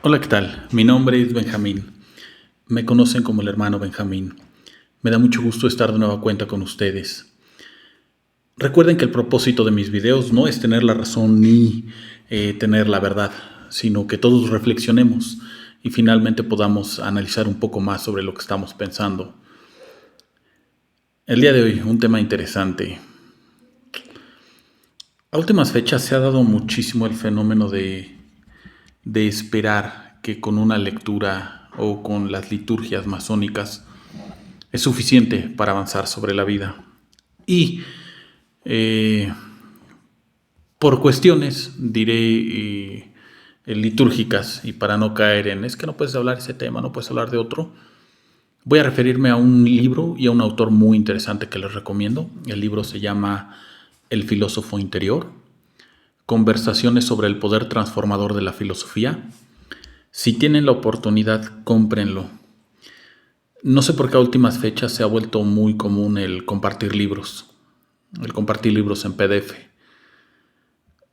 Hola, ¿qué tal? Mi nombre es Benjamín. Me conocen como el hermano Benjamín. Me da mucho gusto estar de nueva cuenta con ustedes. Recuerden que el propósito de mis videos no es tener la razón ni tener la verdad, sino que todos reflexionemos y finalmente podamos analizar un poco más sobre lo que estamos pensando. El día de hoy, un tema interesante. A últimas fechas se ha dado muchísimo el fenómeno de esperar que con una lectura o con las liturgias masónicas es suficiente para avanzar sobre la vida. Y eh, por cuestiones, diré, litúrgicas, y para no caer en, es que no puedes hablar de ese tema, no puedes hablar de otro, voy a referirme a un libro y a un autor muy interesante que les recomiendo. El libro se llama El filósofo interior, conversaciones sobre el poder transformador de la filosofía. Si tienen la oportunidad, cómprenlo. No sé por qué a últimas fechas se ha vuelto muy común el compartir libros en PDF.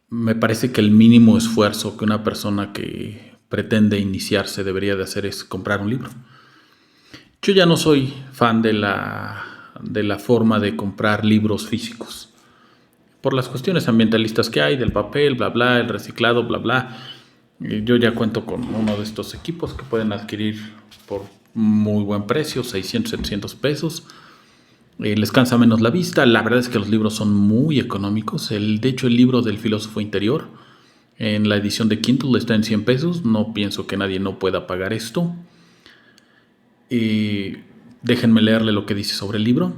Me parece que el mínimo esfuerzo que una persona que pretende iniciarse debería de hacer es comprar un libro. Yo ya no soy fan de la forma de comprar libros físicos, por las cuestiones ambientalistas que hay, del papel, bla, bla, el reciclado, bla, bla. Yo ya cuento con uno de estos equipos que pueden adquirir por muy buen precio, 600, 700 pesos. Les cansa menos la vista. La verdad es que los libros son muy económicos. De hecho, el libro del filósofo interior en la edición de Kindle está en 100 pesos. No pienso que nadie no pueda pagar esto. Déjenme leerle lo que dice sobre el libro.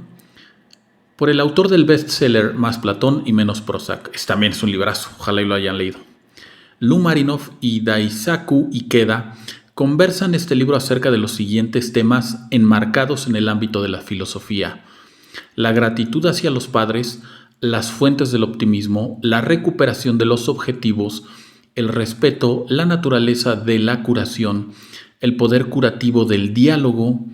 Por el autor del bestseller Más Platón y menos Prozac. También es un librazo, ojalá y lo hayan leído. Lou Marinow y Daisaku Ikeda conversan este libro acerca de los siguientes temas enmarcados en el ámbito de la filosofía: la gratitud hacia los padres, las fuentes del optimismo, la recuperación de los objetivos, el respeto, la naturaleza de la curación, el poder curativo del diálogo,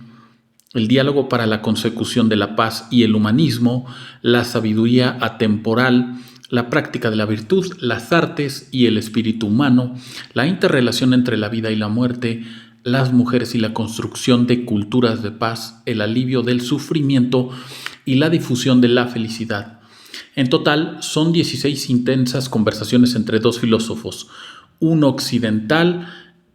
el diálogo para la consecución de la paz y el humanismo, la sabiduría atemporal, la práctica de la virtud, las artes y el espíritu humano, la interrelación entre la vida y la muerte, las mujeres y la construcción de culturas de paz, el alivio del sufrimiento y la difusión de la felicidad. En total, son 16 intensas conversaciones entre dos filósofos, uno occidental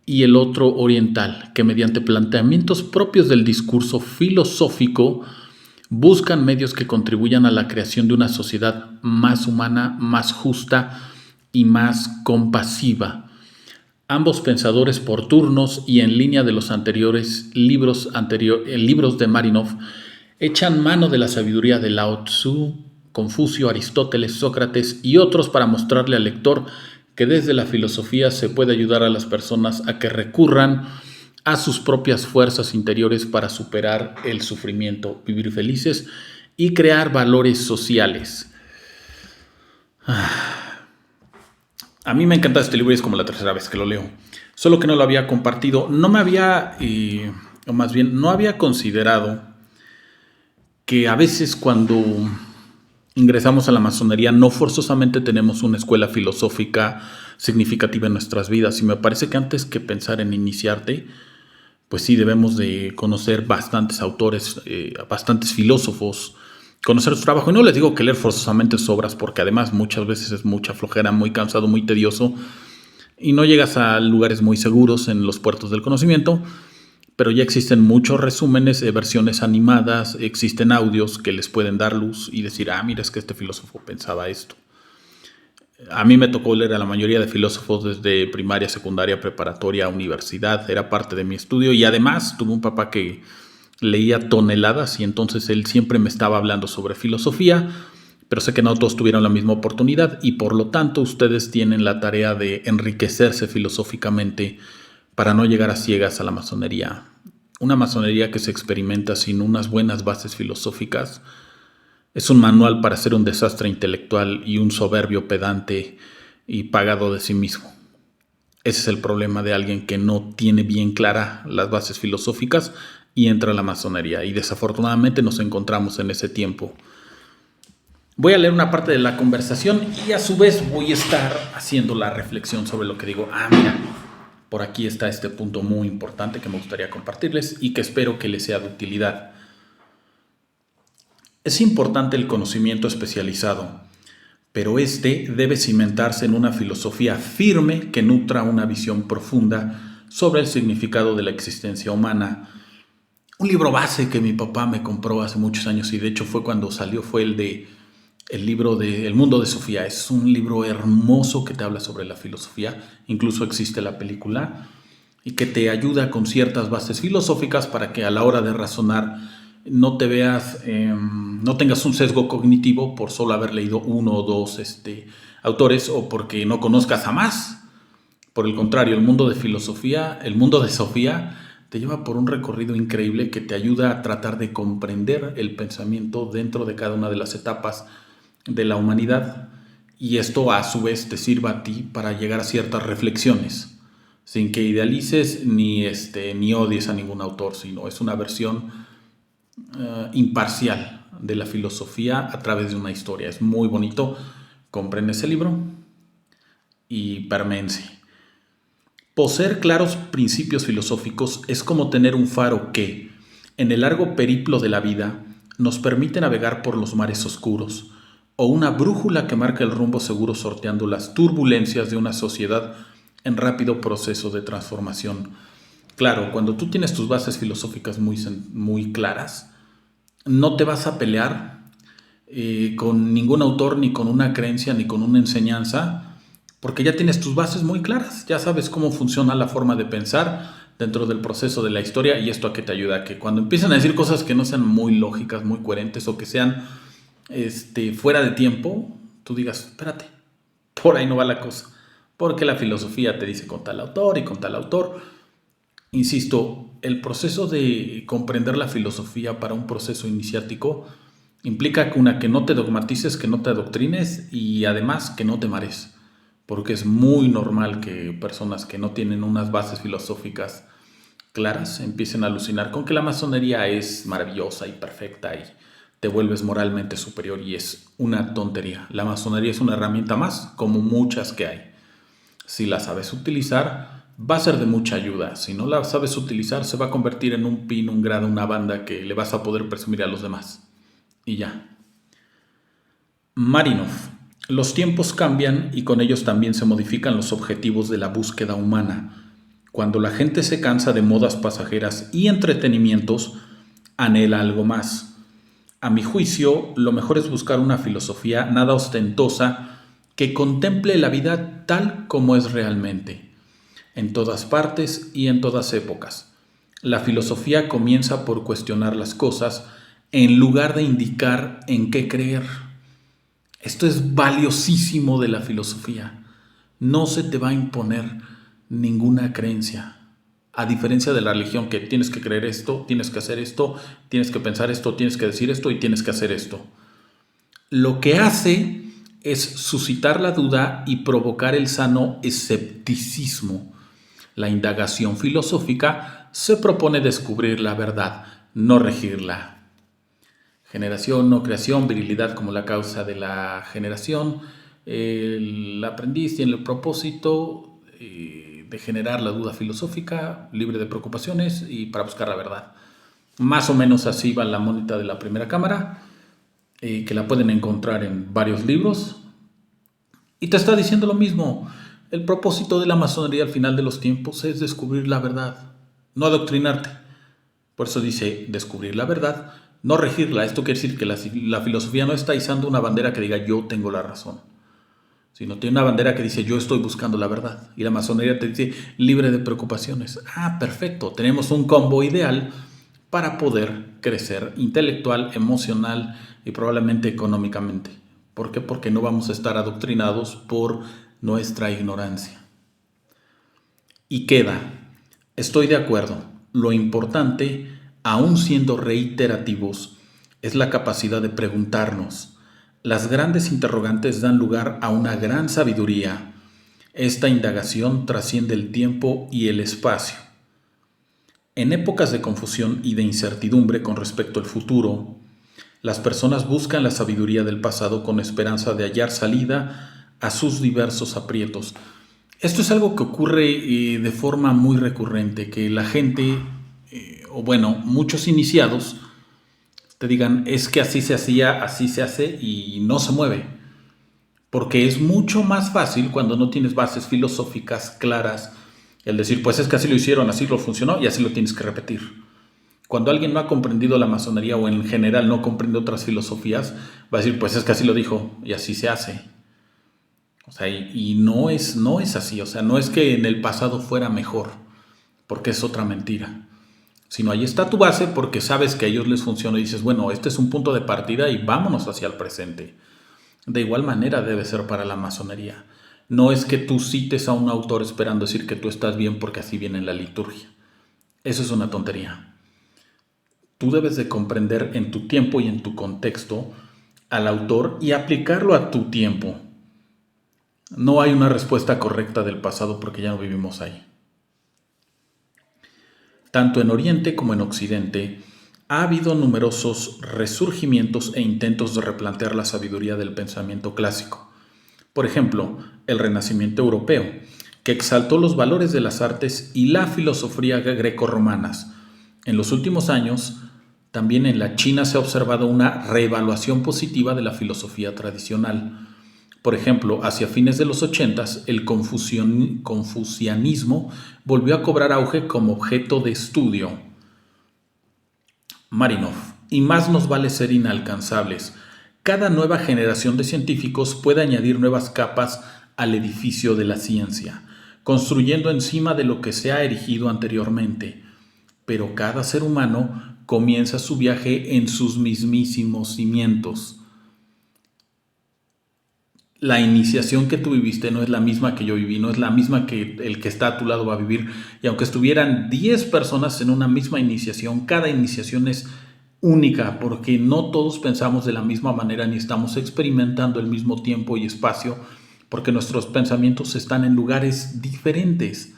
y el otro oriental, que mediante planteamientos propios del discurso filosófico buscan medios que contribuyan a la creación de una sociedad más humana, más justa y más compasiva. Ambos pensadores por turnos y en línea de los anteriores libros de Marinow echan mano de la sabiduría de Lao Tzu, Confucio, Aristóteles, Sócrates y otros para mostrarle al lector que desde la filosofía se puede ayudar a las personas a que recurran a sus propias fuerzas interiores para superar el sufrimiento, vivir felices y crear valores sociales. A mí me encanta este libro y es como la tercera vez que lo leo. Solo que no lo había compartido. No me había, o más bien, no había considerado que a veces cuando ingresamos a la masonería no forzosamente tenemos una escuela filosófica significativa en nuestras vidas. Y me parece que antes que pensar en iniciarte, pues sí debemos de conocer bastantes autores, bastantes filósofos, conocer su trabajo. Y no les digo que leer forzosamente sus obras, porque además muchas veces es mucha flojera, muy cansado, muy tedioso, y no llegas a lugares muy seguros en los puertos del conocimiento. Pero ya existen muchos resúmenes, versiones animadas, existen audios que les pueden dar luz y decir, mira, es que este filósofo pensaba esto. A mí me tocó leer a la mayoría de filósofos desde primaria, secundaria, preparatoria, universidad, era parte de mi estudio, y además tuve un papá que leía toneladas y entonces él siempre me estaba hablando sobre filosofía, pero sé que no todos tuvieron la misma oportunidad y por lo tanto ustedes tienen la tarea de enriquecerse filosóficamente para no llegar a ciegas a la masonería. Una masonería que se experimenta sin unas buenas bases filosóficas es un manual para ser un desastre intelectual y un soberbio pedante y pagado de sí mismo. Ese es el problema de alguien que no tiene bien clara las bases filosóficas y entra a la masonería. Y desafortunadamente nos encontramos en ese tiempo. Voy a leer una parte de la conversación y a su vez voy a estar haciendo la reflexión sobre lo que digo. Mira, por aquí está este punto muy importante que me gustaría compartirles y que espero que les sea de utilidad. Es importante el conocimiento especializado, pero este debe cimentarse en una filosofía firme que nutra una visión profunda sobre el significado de la existencia humana. Un libro base que mi papá me compró hace muchos años, y de hecho fue cuando salió, fue el libro de El mundo de Sofía. Es un libro hermoso que te habla sobre la filosofía, incluso existe la película, y que te ayuda con ciertas bases filosóficas para que a la hora de razonar no te veas, no tengas un sesgo cognitivo por solo haber leído uno o dos autores, o porque no conozcas a más. Por el contrario, el mundo de filosofía, el mundo de Sofía, te lleva por un recorrido increíble que te ayuda a tratar de comprender el pensamiento dentro de cada una de las etapas de la humanidad, y esto a su vez te sirva a ti para llegar a ciertas reflexiones, sin que idealices ni odies a ningún autor, sino es una versión imparcial de la filosofía a través de una historia. Es muy bonito. Compren ese libro y permense. Poseer claros principios filosóficos es como tener un faro que, en el largo periplo de la vida, nos permite navegar por los mares oscuros, o una brújula que marca el rumbo seguro sorteando las turbulencias de una sociedad en rápido proceso de transformación. Claro, cuando tú tienes tus bases filosóficas muy claras, no te vas a pelear con ningún autor, ni con una creencia, ni con una enseñanza, porque ya tienes tus bases muy claras, ya sabes cómo funciona la forma de pensar dentro del proceso de la historia. ¿Y esto a qué te ayuda? Que cuando empiezan a decir cosas que no sean muy lógicas, muy coherentes, o que sean fuera de tiempo, tú digas, espérate, por ahí no va la cosa, porque la filosofía te dice con tal autor y con tal autor. Insisto, el proceso de comprender la filosofía para un proceso iniciático implica que no te dogmatices, que no te adoctrines, y además que no te marees, porque es muy normal que personas que no tienen unas bases filosóficas claras empiecen a alucinar con que la masonería es maravillosa y perfecta y te vuelves moralmente superior, y es una tontería. La masonería es una herramienta más, como muchas que hay. Si la sabes utilizar, va a ser de mucha ayuda. Si no la sabes utilizar, se va a convertir en un pin, un grado, una banda que le vas a poder presumir a los demás. Y ya. Marinov. Los tiempos cambian y con ellos también se modifican los objetivos de la búsqueda humana. Cuando la gente se cansa de modas pasajeras y entretenimientos, anhela algo más. A mi juicio, lo mejor es buscar una filosofía nada ostentosa que contemple la vida tal como es realmente, en todas partes y en todas épocas. La filosofía comienza por cuestionar las cosas en lugar de indicar en qué creer. Esto es valiosísimo de la filosofía. No se te va a imponer ninguna creencia. A diferencia de la religión, que tienes que creer esto, tienes que hacer esto, tienes que pensar esto, tienes que decir esto y tienes que hacer esto. Lo que hace es suscitar la duda y provocar el sano escepticismo. La indagación filosófica se propone descubrir la verdad, no regirla. Generación, no creación, virilidad como la causa de la generación. El aprendiz tiene el propósito de generar la duda filosófica, libre de preocupaciones y para buscar la verdad. Más o menos así va la monita de la primera cámara, que la pueden encontrar en varios libros. Y te está diciendo lo mismo. El propósito de la masonería al final de los tiempos es descubrir la verdad, no adoctrinarte. Por eso dice descubrir la verdad, no regirla. Esto quiere decir que la filosofía no está izando una bandera que diga yo tengo la razón, sino tiene una bandera que dice yo estoy buscando la verdad. Y la masonería te dice libre de preocupaciones. Ah, perfecto. Tenemos un combo ideal para poder crecer intelectual, emocional y probablemente económicamente. ¿Por qué? Porque no vamos a estar adoctrinados por nuestra ignorancia. Y queda, estoy de acuerdo, lo importante, aun siendo reiterativos, es la capacidad de preguntarnos. Las grandes interrogantes dan lugar a una gran sabiduría. Esta indagación trasciende el tiempo y el espacio. En épocas de confusión y de incertidumbre con respecto al futuro, las personas buscan la sabiduría del pasado con esperanza de hallar salida a sus diversos aprietos. Esto es algo que ocurre de forma muy recurrente, que la gente, o bueno, muchos iniciados, te digan, es que así se hacía, así se hace y no se mueve. Porque es mucho más fácil cuando no tienes bases filosóficas claras el decir, pues es que así lo hicieron, así lo funcionó y así lo tienes que repetir. Cuando alguien no ha comprendido la masonería o en general no comprende otras filosofías, va a decir, pues es que así lo dijo y así se hace. O sea, y no es así. O sea, no es que en el pasado fuera mejor, porque es otra mentira. Sino ahí está tu base porque sabes que a ellos les funciona y dices, bueno, este es un punto de partida y vámonos hacia el presente. De igual manera debe ser para la masonería. No es que tú cites a un autor esperando decir que tú estás bien porque así viene en la liturgia. Eso es una tontería. Tú debes de comprender en tu tiempo y en tu contexto al autor y aplicarlo a tu tiempo. No hay una respuesta correcta del pasado porque ya no vivimos ahí. Tanto en Oriente como en Occidente ha habido numerosos resurgimientos e intentos de replantear la sabiduría del pensamiento clásico. Por ejemplo, el Renacimiento europeo, que exaltó los valores de las artes y la filosofía greco-romanas. En los últimos años, también en la China se ha observado una reevaluación positiva de la filosofía tradicional. Por ejemplo, hacia fines de los 80, el confucianismo volvió a cobrar auge como objeto de estudio. Marinov. Y más nos vale ser inalcanzables. Cada nueva generación de científicos puede añadir nuevas capas al edificio de la ciencia, construyendo encima de lo que se ha erigido anteriormente. Pero cada ser humano comienza su viaje en sus mismísimos cimientos. La iniciación que tú viviste no es la misma que yo viví, no es la misma que el que está a tu lado va a vivir. Y aunque estuvieran 10 personas en una misma iniciación, cada iniciación es única porque no todos pensamos de la misma manera ni estamos experimentando el mismo tiempo y espacio porque nuestros pensamientos están en lugares diferentes.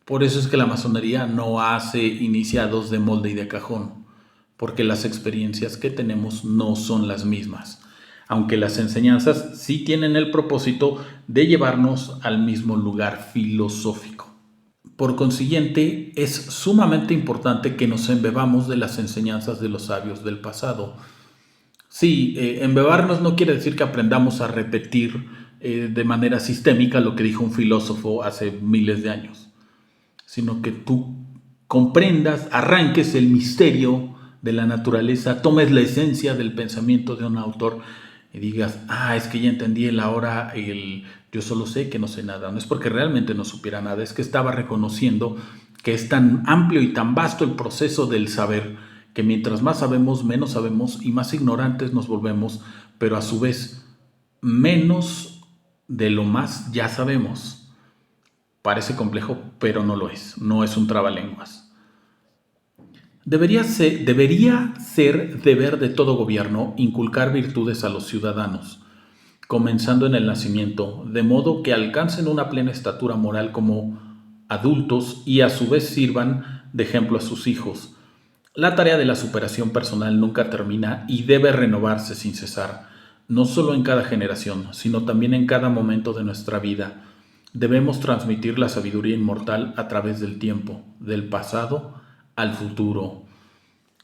Por eso es que la masonería no hace iniciados de molde y de cajón, porque las experiencias que tenemos no son las mismas, aunque las enseñanzas sí tienen el propósito de llevarnos al mismo lugar filosófico. Por consiguiente, es sumamente importante que nos embebamos de las enseñanzas de los sabios del pasado. Sí, embebarnos no quiere decir que aprendamos a repetir de manera sistémica lo que dijo un filósofo hace miles de años, sino que tú comprendas, arranques el misterio de la naturaleza, tomes la esencia del pensamiento de un autor y digas, es que ya entendí el yo solo sé que no sé nada. No es porque realmente no supiera nada, es que estaba reconociendo que es tan amplio y tan vasto el proceso del saber, que mientras más sabemos, menos sabemos y más ignorantes nos volvemos, pero a su vez menos de lo más ya sabemos. Parece complejo, pero no lo es. No es un trabalenguas. Debería ser deber de todo gobierno inculcar virtudes a los ciudadanos, comenzando en el nacimiento, de modo que alcancen una plena estatura moral como adultos y a su vez sirvan de ejemplo a sus hijos. La tarea de la superación personal nunca termina y debe renovarse sin cesar, no solo en cada generación, sino también en cada momento de nuestra vida. Debemos transmitir la sabiduría inmortal a través del tiempo, del pasado al futuro.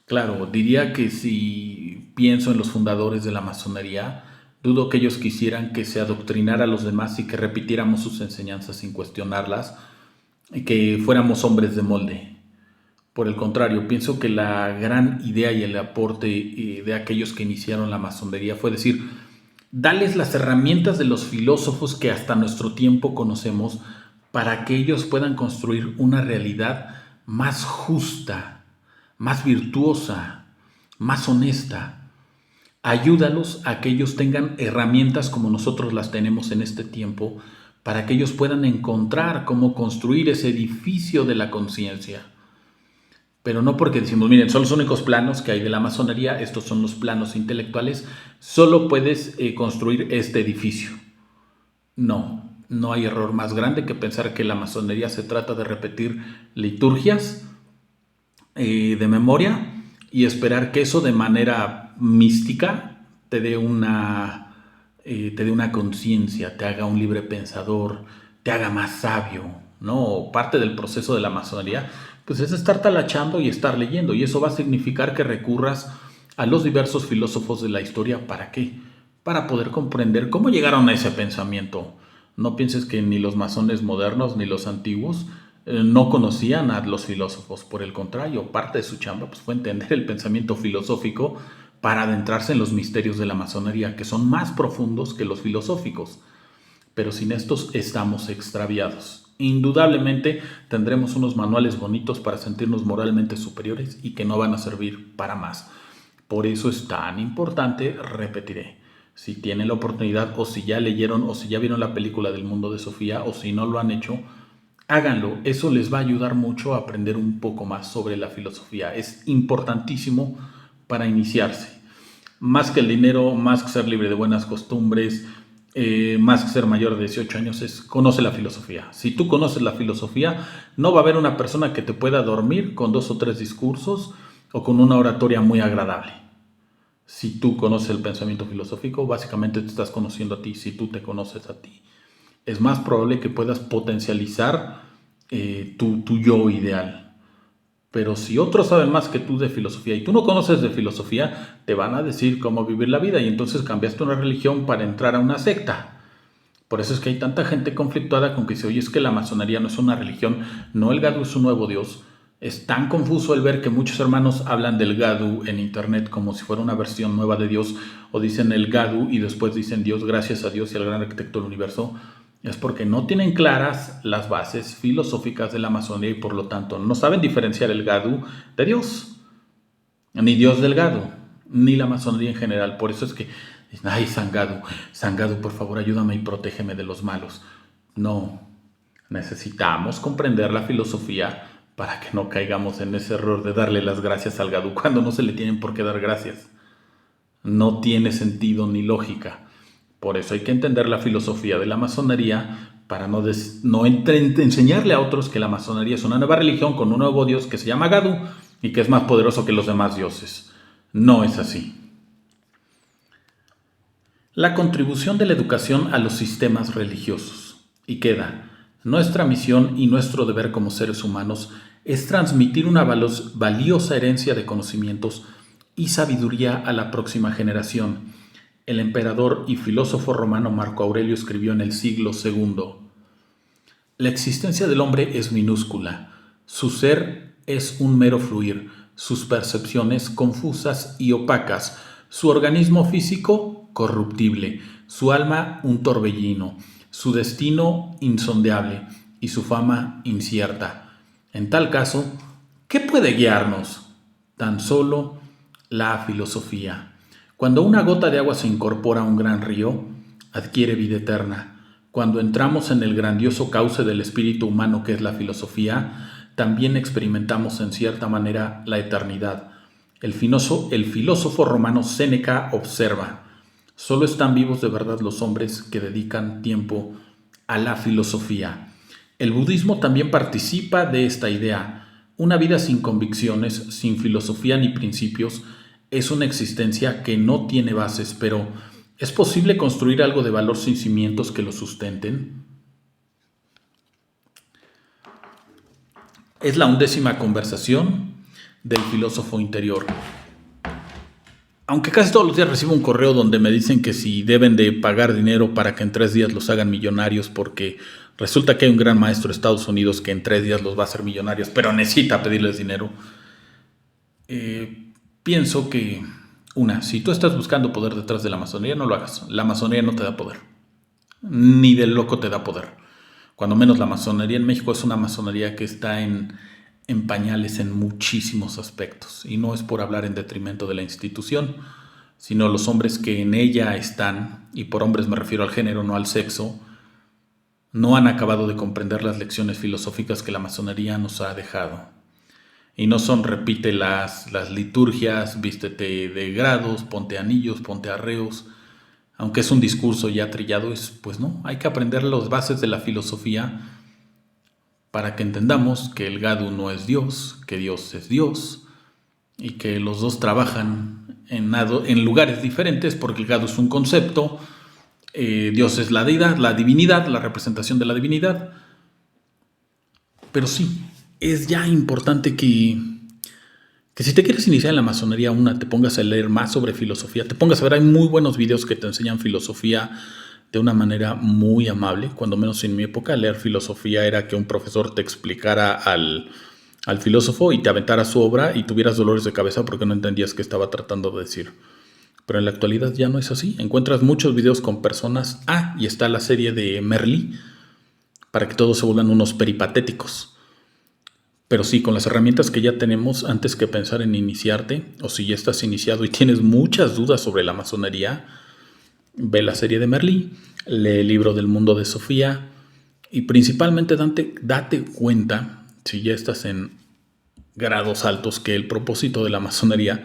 Claro, diría que si pienso en los fundadores de la masonería, dudo que ellos quisieran que se adoctrinara a los demás y que repitiéramos sus enseñanzas sin cuestionarlas y que fuéramos hombres de molde. Por el contrario, pienso que la gran idea y el aporte de aquellos que iniciaron la masonería fue decir, dales las herramientas de los filósofos que hasta nuestro tiempo conocemos para que ellos puedan construir una realidad más justa, más virtuosa, más honesta. Ayúdalos a que ellos tengan herramientas como nosotros las tenemos en este tiempo para que ellos puedan encontrar cómo construir ese edificio de la conciencia. Pero no porque decimos, miren, son los únicos planos que hay de la masonería, estos son los planos intelectuales, solo puedes construir este edificio. No, no hay error más grande que pensar que la masonería se trata de repetir liturgias de memoria y esperar que eso de manera mística te dé una conciencia, te haga un libre pensador, te haga más sabio, ¿no? Parte del proceso de la masonería, pues es estar talachando y estar leyendo, y eso va a significar que recurras a los diversos filósofos de la historia. ¿Para qué? Para poder comprender cómo llegaron a ese pensamiento. No pienses que ni los masones modernos ni los antiguos no conocían a los filósofos. Por el contrario, parte de su chamba pues, fue entender el pensamiento filosófico para adentrarse en los misterios de la masonería, que son más profundos que los filosóficos. Pero sin estos estamos extraviados. Indudablemente tendremos unos manuales bonitos para sentirnos moralmente superiores y que no van a servir para más. Por eso es tan importante, repetiré, si tienen la oportunidad o si ya leyeron o si ya vieron la película del mundo de Sofía o si no lo han hecho, háganlo. Eso les va a ayudar mucho a aprender un poco más sobre la filosofía. Es importantísimo para iniciarse. Más que el dinero, más que ser libre de buenas costumbres, más que ser mayor de 18 años, es conoce la filosofía. Si tú conoces la filosofía, no va a haber una persona que te pueda dormir con 2 o 3 discursos o con una oratoria muy agradable. Si tú conoces el pensamiento filosófico, básicamente te estás conociendo a ti. Si tú te conoces a ti, es más probable que puedas potencializar tu yo ideal. Pero si otros saben más que tú de filosofía y tú no conoces de filosofía, te van a decir cómo vivir la vida y entonces cambiaste una religión para entrar a una secta. Por eso es que hay tanta gente conflictuada con que dice, oye, es que la masonería no es una religión, no, el Gadu es un nuevo Dios. Es tan confuso el ver que muchos hermanos hablan del Gadu en internet como si fuera una versión nueva de Dios, o dicen el Gadu y después dicen Dios, gracias a Dios y al gran arquitecto del universo. Es porque no tienen claras las bases filosóficas de la masonería y por lo tanto no saben diferenciar el Gadu de Dios, ni Dios del Gadu, ni la masonería en general. Por eso es que, ay, San Gadu, por favor ayúdame y protégeme de los malos. No, necesitamos comprender la filosofía para que no caigamos en ese error de darle las gracias al Gadu cuando no se le tienen por qué dar gracias. No tiene sentido ni lógica. Por eso hay que entender la filosofía de la masonería para no enseñarle a otros que la masonería es una nueva religión con un nuevo dios que se llama Gadu y que es más poderoso que los demás dioses. No es así. La contribución de la educación a los sistemas religiosos. Y queda, nuestra misión y nuestro deber como seres humanos es transmitir una valiosa herencia de conocimientos y sabiduría a la próxima generación. El emperador y filósofo romano Marco Aurelio escribió en el siglo II: la existencia del hombre es minúscula, su ser es un mero fluir, sus percepciones confusas y opacas, su organismo físico corruptible, su alma un torbellino, su destino insondeable y su fama incierta. En tal caso, ¿qué puede guiarnos? Tan solo la filosofía. Cuando una gota de agua se incorpora a un gran río, adquiere vida eterna. Cuando entramos en el grandioso cauce del espíritu humano que es la filosofía, también experimentamos en cierta manera la eternidad. El filósofo romano Séneca observa: solo están vivos de verdad los hombres que dedican tiempo a la filosofía. El budismo también participa de esta idea. Una vida sin convicciones, sin filosofía ni principios, es una existencia que no tiene bases, pero ¿es posible construir algo de valor sin cimientos que lo sustenten? Es la 11ª conversación del filósofo interior. Aunque casi todos los días recibo un correo donde me dicen que si deben de pagar dinero para que en 3 días los hagan millonarios, porque resulta que hay un gran maestro de Estados Unidos que en 3 días los va a hacer millonarios, pero necesita pedirles dinero. Pienso que, si tú estás buscando poder detrás de la masonería, no lo hagas. La masonería no te da poder. Ni de loco te da poder. Cuando menos la masonería en México es una masonería que está en pañales en muchísimos aspectos. Y no es por hablar en detrimento de la institución, sino los hombres que en ella están, y por hombres me refiero al género, no al sexo, no han acabado de comprender las lecciones filosóficas que la masonería nos ha dejado. Y no son repite las liturgias, vístete de grados, ponte anillos, ponte arreos. Aunque es un discurso ya trillado, pues no, hay que aprender las bases de la filosofía para que entendamos que el Gadu no es Dios, que Dios es Dios y que los dos trabajan en lugares diferentes porque el Gadu es un concepto, Dios es la deidad, la divinidad, la representación de la divinidad. Pero sí, es ya importante que si te quieres iniciar en la masonería, te pongas a leer más sobre filosofía, te pongas a ver, hay muy buenos videos que te enseñan filosofía de una manera muy amable. Cuando menos en mi época, leer filosofía era que un profesor te explicara al filósofo y te aventara su obra y tuvieras dolores de cabeza porque no entendías qué estaba tratando de decir. Pero en la actualidad ya no es así. Encuentras muchos videos con personas. Y está la serie de Merlí, para que todos se vuelvan unos peripatéticos. Pero sí, con las herramientas que ya tenemos, antes que pensar en iniciarte, o si ya estás iniciado y tienes muchas dudas sobre la masonería, ve la serie de Merlí, lee el libro del mundo de Sofía y principalmente date cuenta, si ya estás en grados altos, que el propósito de la masonería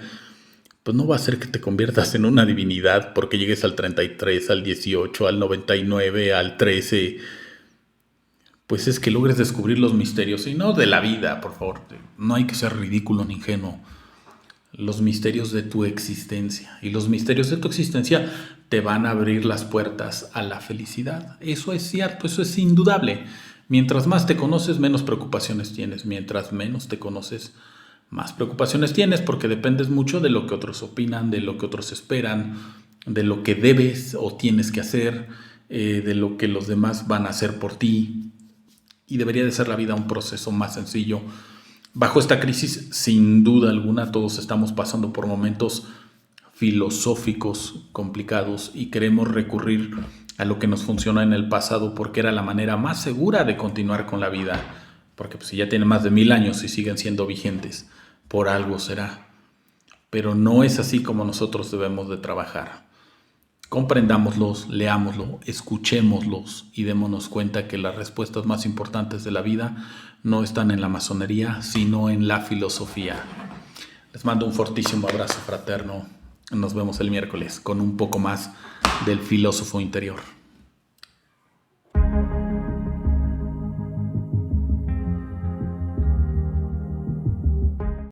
pues no va a ser que te conviertas en una divinidad porque llegues al 33, al 18, al 99, al 13. Pues es que logres descubrir los misterios, y no de la vida, por favor. No hay que ser ridículo ni ingenuo. Los misterios de tu existencia. Y los misterios de tu existencia te van a abrir las puertas a la felicidad. Eso es cierto, eso es indudable. Mientras más te conoces, menos preocupaciones tienes. Mientras menos te conoces, más preocupaciones tienes, porque dependes mucho de lo que otros opinan, de lo que otros esperan, de lo que debes o tienes que hacer, de lo que los demás van a hacer por ti. Y debería de ser la vida un proceso más sencillo. Bajo esta crisis, sin duda alguna, todos estamos pasando por momentos filosóficos complicados y queremos recurrir a lo que nos funcionó en el pasado porque era la manera más segura de continuar con la vida. Porque pues, si ya tienen más de 1000 años y siguen siendo vigentes, por algo será. Pero no es así como nosotros debemos de trabajar. Comprendámoslos, leámoslo, escuchémoslos y démonos cuenta que las respuestas más importantes de la vida no están en la masonería, sino en la filosofía. Les mando un fortísimo abrazo fraterno. Nos vemos el miércoles con un poco más del filósofo interior.